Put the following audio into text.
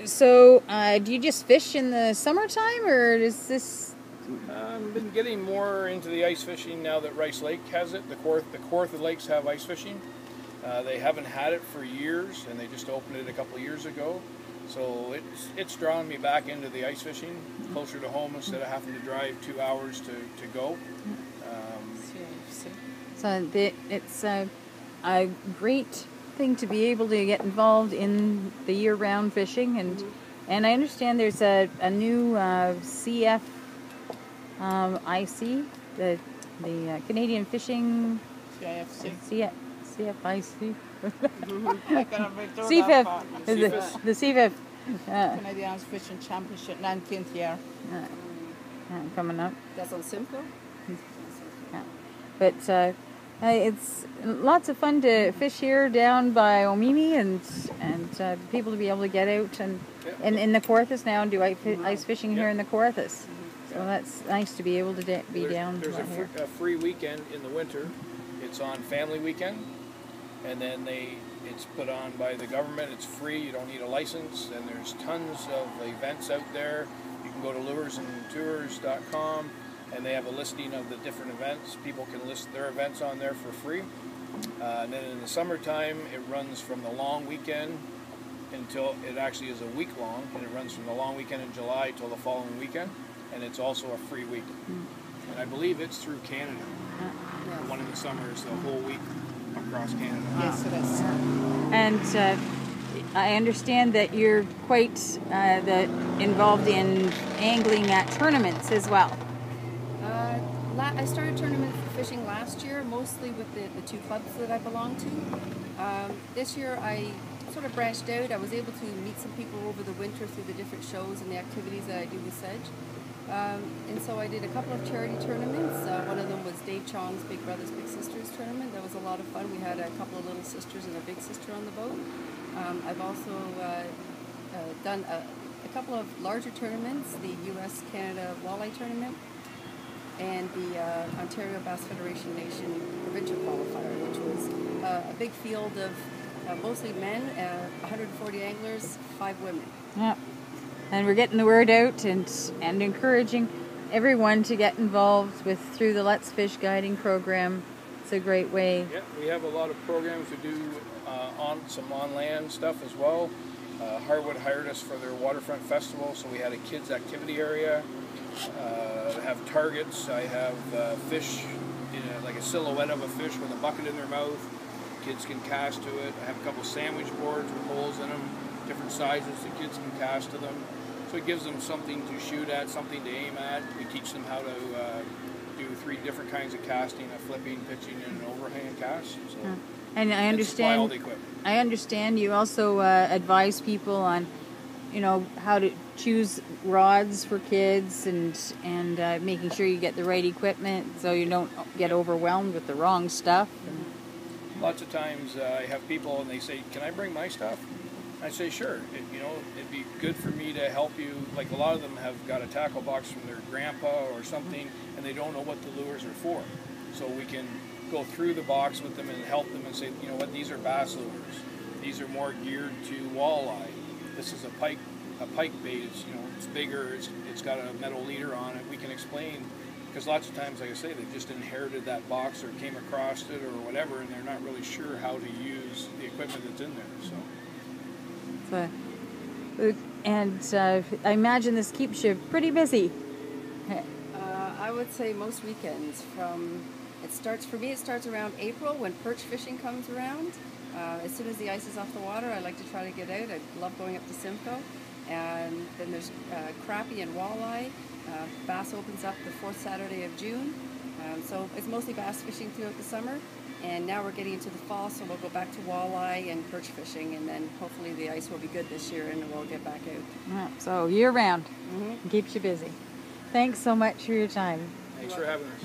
So, do you just fish in the summertime, or is this? I've been getting more into the ice fishing now that Rice Lake has it. The Kawarthas lakes have ice fishing. They haven't had it for years, and they just opened it a couple of years ago. So it's drawn me back into the ice fishing, closer to home instead of having to drive 2 hours to go. So it's a great thing to be able to get involved in the year-round fishing, and I understand there's a new CFIC, the Canadian Fishing CIFC. CFIC. CFIFF. The CFIFF. Canadian Fishing Championship, 19th year. Coming up. That's on Simcoe. Yeah. But it's lots of fun to fish here down by Omimi, and people to be able to get out and in the Kawarthas now and do ice fishing here in the Kawarthas. So that's nice to be able to be down. There's a free weekend in the winter. It's on family weekend, and then it's put on by the government. It's free. You don't need a license, and there's tons of events out there. You can go to luresandtours.com, and they have a listing of the different events. People can list their events on there for free. And then in the summertime, it runs from the long weekend until it actually is a week long, and it runs from the long weekend in July till the following weekend, and it's also a free week. And I believe it's through Canada. The one in the summer is the whole week across Canada. Yes, it is. And I understand that you're quite involved in angling at tournaments as well. I started tournament fishing last year, mostly with the two clubs that I belong to. This year I sort of branched out. I was able to meet some people over the winter through the different shows and the activities that I do with Sedge. And so I did a couple of charity tournaments. One of them was Dave Chong's Big Brothers Big Sisters tournament. That was a lot of fun. We had a couple of little sisters and a big sister on the boat. I've also done a couple of larger tournaments, the US-Canada Walleye Tournament and the Ontario Bass Federation Nation Provincial Qualifier, which was a big field of mostly men, 140 anglers, 5 women. Yeah. And we're getting the word out and encouraging everyone to get involved through the LetsFish Guiding program. It's a great way. Yeah, we have a lot of programs to do some on-land stuff as well. Harwood hired us for their waterfront festival, so we had a kids activity area. I have targets. I have fish, like a silhouette of a fish with a bucket in their mouth. Kids can cast to it. I have a couple sandwich boards with holes in them, different sizes the kids can cast to them. So it gives them something to shoot at, something to aim at. We teach them how to do 3 different kinds of casting: a flipping, pitching, and an overhand cast. So and I understand. All the equipment. I understand you also advise people on, how to choose rods for kids and making sure you get the right equipment so you don't get overwhelmed with the wrong stuff. Lots of times I have people and they say, "Can I bring my stuff?" I say, "Sure." It'd be good for me to help you. Like a lot of them have got a tackle box from their grandpa or something, and they don't know what the lures are for. So we can go through the box with them and help them and say, "You know what? These are bass lures. These are more geared to walleye. This is a pike bait. It's bigger. It's got a metal leader on it." We can explain. Because lots of times, like I say, they just inherited that box or came across it or whatever, and they're not really sure how to use the equipment that's in there. I imagine this keeps you pretty busy. I would say most weekends. It starts around April when perch fishing comes around. As soon as the ice is off the water, I like to try to get out. I love going up to Simcoe. And then there's crappie and walleye. Bass opens up the 4th Saturday of June. So it's mostly bass fishing throughout the summer. And now we're getting into the fall, so we'll go back to walleye and perch fishing, and then hopefully the ice will be good this year and we'll get back out. Yeah, so year round. Keeps you busy. Thanks so much for your time. Thanks for having us.